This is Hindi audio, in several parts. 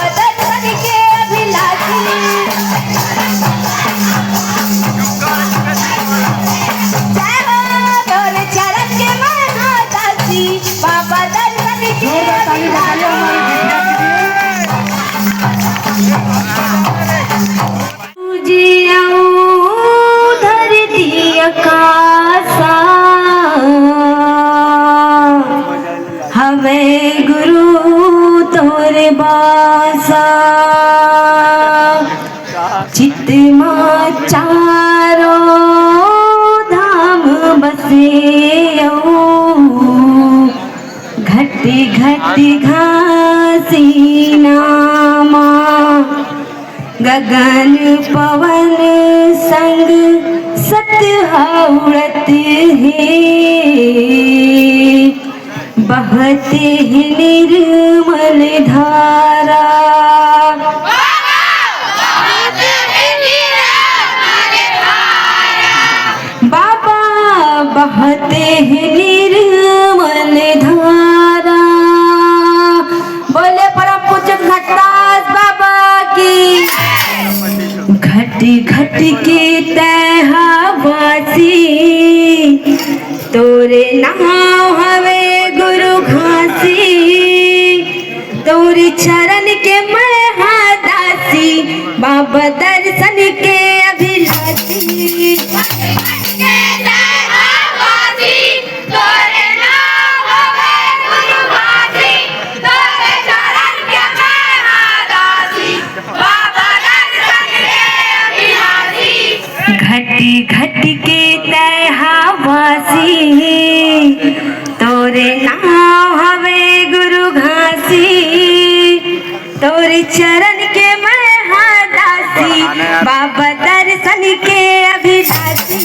बाबा दर्शन के अभिलाषी। जय हो तोरे चरण के महादासी, बाबा दर्शन के धरती आकाशा हवे गुरु तोरे बासा। चित मां चारो धाम बसे घट घट घासी नामा। गगन पवन संग सतहाउरत है, बहते हैं निर्मल धारा। बाबा बहते हैं निर्मल धारा। बोले परम पूज्य घटदास बाबा की। घट घट के तहवासी, तोरे नाम हवे गुरु घासी। तोरे चरण के महादासी, बाबा दर्शन के अभिलाषी। घटी घटी के तहवासी, तोरे नाम हवे गुरु घासी। तोरे चरण के महादासी, बाबा दर्शन के अभिलाषी।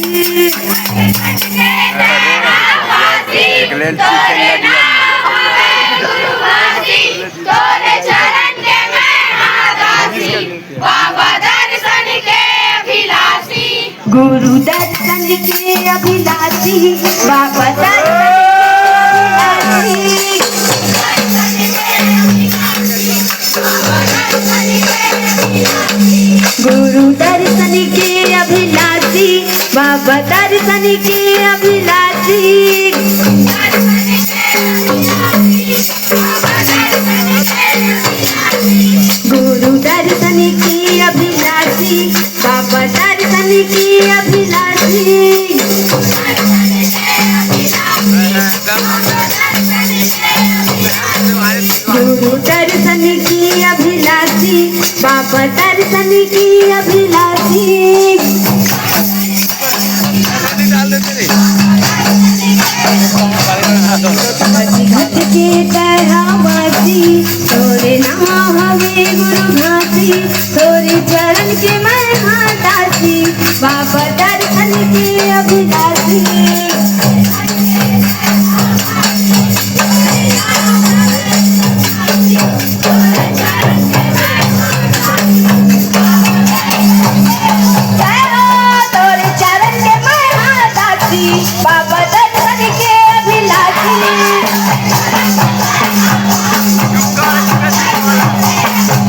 गुरु दर्शन के अभिलाषी, बाबा दर्शन गुरु दर्शन के अभिलाषी, बाबा दर्शन के अभिलाषी। गुरु दर्शन की अभिलाषी, बाबा दर्शन की अभिलाषी। गुरु दर्शन की अभिलाषी, बाबा दर्शन की अभिलाषी। घट के तहवासी, तोरे नाम हवे गुरु घासी। तोरे चरण के महादासी, बाबा दर्शन के अभिलाषी। बाबा दर्शन के अभिलाषी।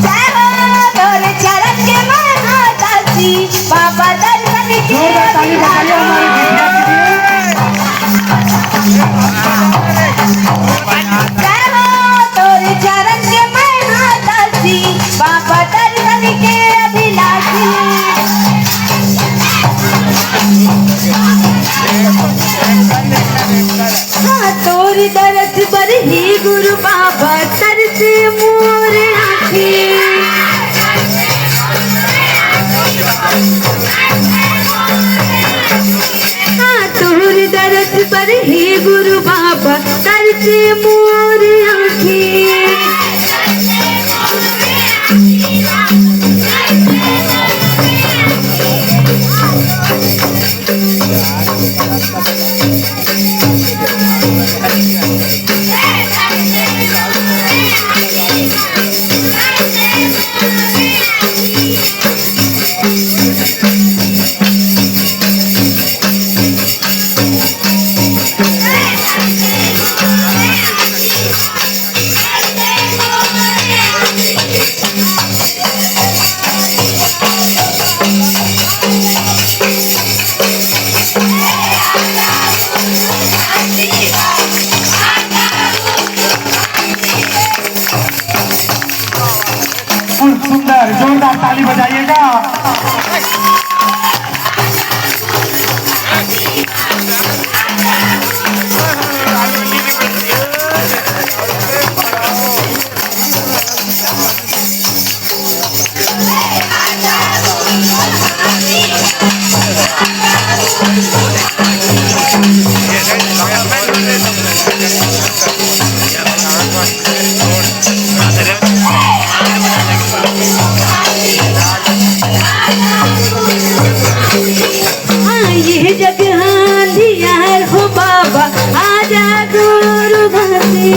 जय हो तोरे चरण के महादासी, बाबा दर्शन के अभिलाषी। जय हो तोरे चरण के महादासी, बाबा दर्शन के अभिलाषी। तोरी दरस पर ही गुरु बाबा तरसे मोर आँखें। तोरी दरस पर ही गुरु बाबा तरसे मोर आँखें। बिल्कुल सुंदर, जोरदार ताली बजाइएगा। ये जग हांधियार हो बाबा आजा गुरु घासी।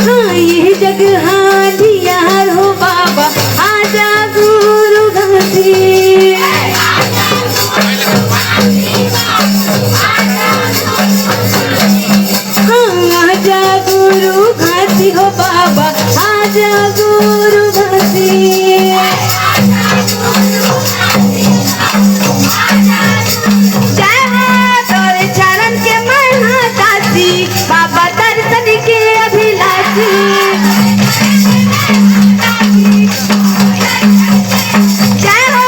हाँ ये जग हांधियार हो बाबा आजा गुरु घासी। हाँ आजा गुरु घासी हो बाबा आजा गुरु घासी। जय हो तोरे चरण के महादासी बाबा दर्शन के अभिलाषी। जय हो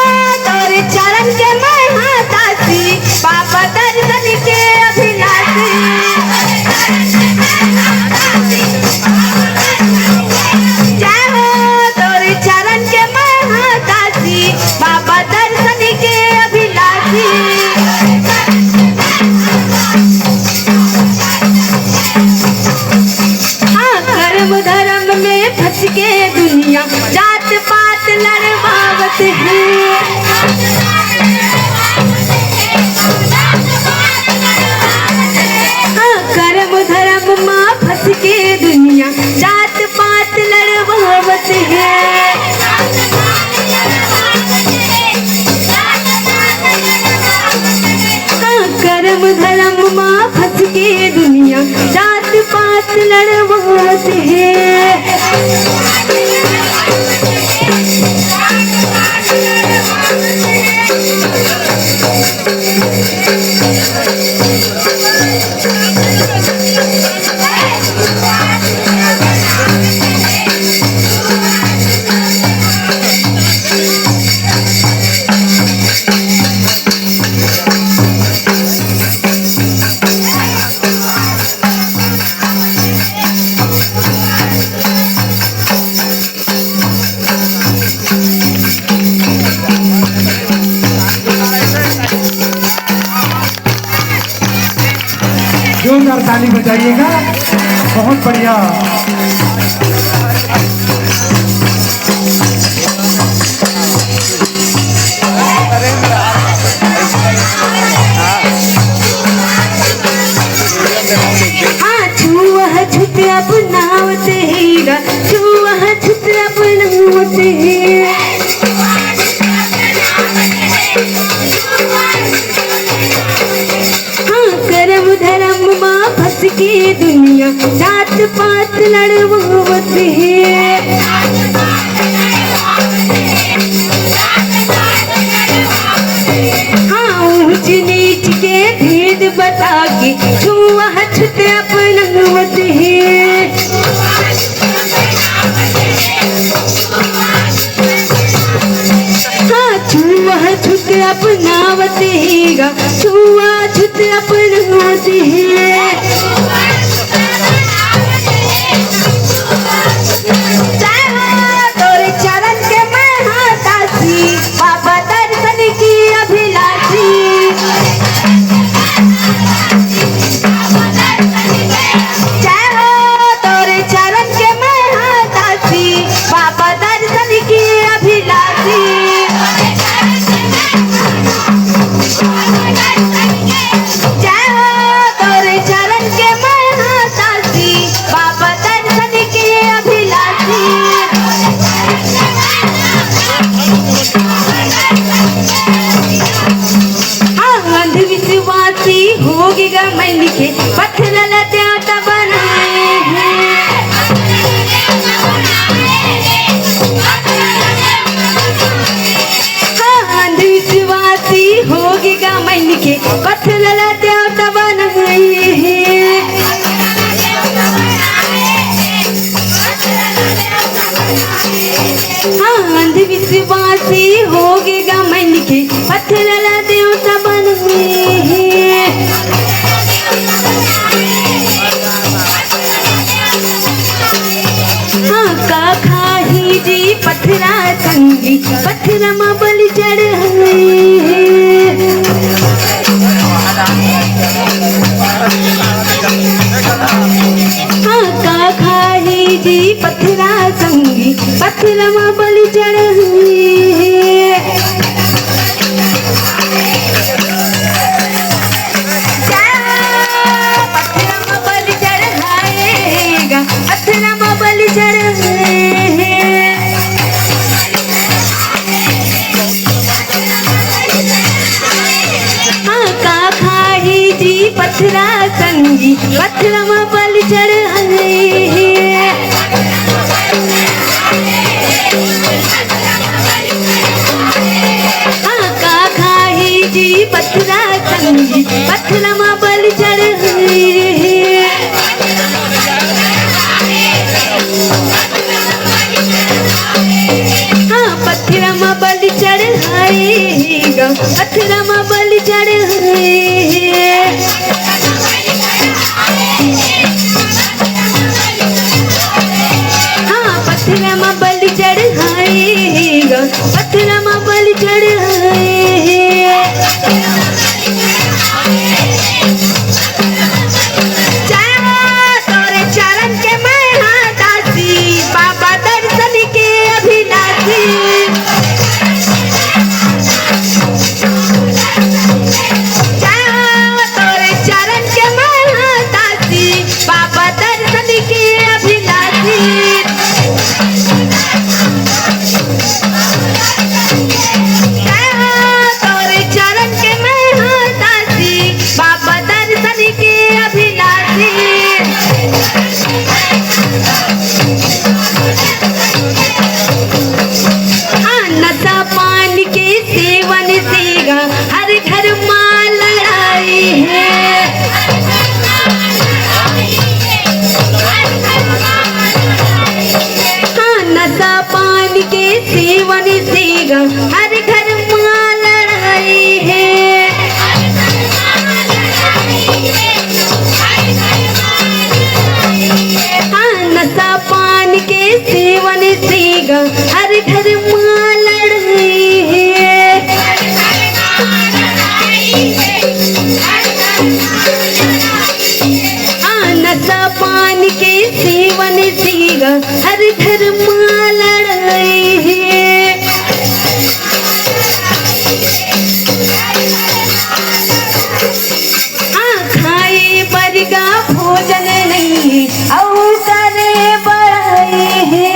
तोरे चरण के महादासी बाबा दर्शन के अभिलाषी। जय हो तोरे चरण के महादासी बाबा दर्शन के अभिलाषी। हाँ कर्म धर्म में फंस के दुनिया जात पात लड़वावत है। हाँ कर्म धर्म माँ फंस के दुनिया जात पात लड़वावत है। हाँ कर्म धर्म माँ फंस के दुनिया जात पात लड़वावत है। जोरदार ताली बजाइएगा। बहुत बढ़िया। हाँ छुआ छुत अपनावत हीरा छुआ छुत अपनावत है। हाँ कर्म धर्म माँ फंस के दुनिया जात पात लड़वावत है। हाँ ऊंच नीच के भेद बता के छुआ छुत अपनावत है। हाँ छुआ छुत अपनावत है छुआ छुत अपनावत है। जय हो तोरे चरण के महादासी बाबा दर्शन की अभिलाषी। जय हो तोरे चरण के महादासी बाबा दर्शन की अभिलाषी। जय हो तोरे संगी पत्थरमा बलि चढ़ाए। हाँ का खाही जी पत्थरा संगी पत्थरमा बलि चढ़ाए। पत्थरमा बलि चढ़ाएगा पत्थरमा बलि चढ़ाए। हाँ का खाही जी पत्थरा संगी पत्थरमा बलि चढ़ाए। हाँ का खाही जी पत्थरा संगी पत्थरमा बलि चढ़ाए। हाँ पत्थरमा बलि चढ़ाएगा पत्थरमा बलि चढ़ाए। हाँ पत्थरमा बलि चढ़ाएगा पत्थरमा बलि चढ़ाए। तोरे चरण के मैं हाँ दासी बाबा दर्शन के अभिलाषी। तोरे चरण के मैं हाँ दासी बाबा दर्शन के अभिलाषी। तोरे चरण के मैं हाँ दासी बाबा दर्शन के अभिलाषी। नशा पान के सेवन से हर घर मां लड़ाई है। हाँ नशा पान के सेवन से हर घर मां लड़ाई है। हाँ नशा पान के सेवन से हर घर मां लड़ाई है। हाँ नशा पान के सेवन से हर घर मां लड़ाई है। हाँ खाए बरगा भोजन नहीं और करे बड़ाई है।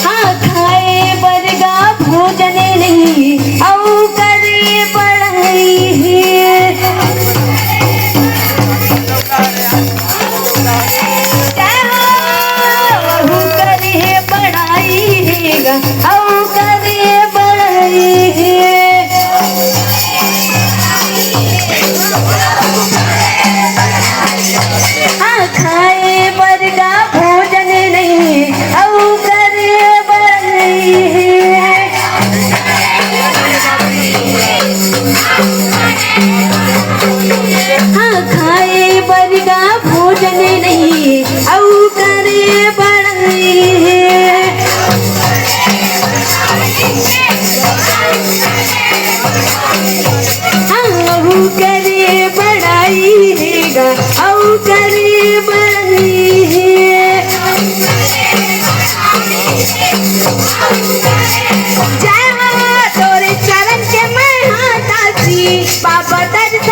हाँ खाए बरगा भोजन नहीं और करे बड़ाई है। बहु करे बड़ाई है और करे बड़ाई है। हाँ खाए बरगा भोजन नहीं और करे बड़ाई है। हाँ खाए बरगा भोजन नहीं और करे बड़ाई है। हाँ बहु करे बड़ाई है और करे बड़ाई है। जय तोरे चरण के मैं हाँ दासी बाबा दर्शन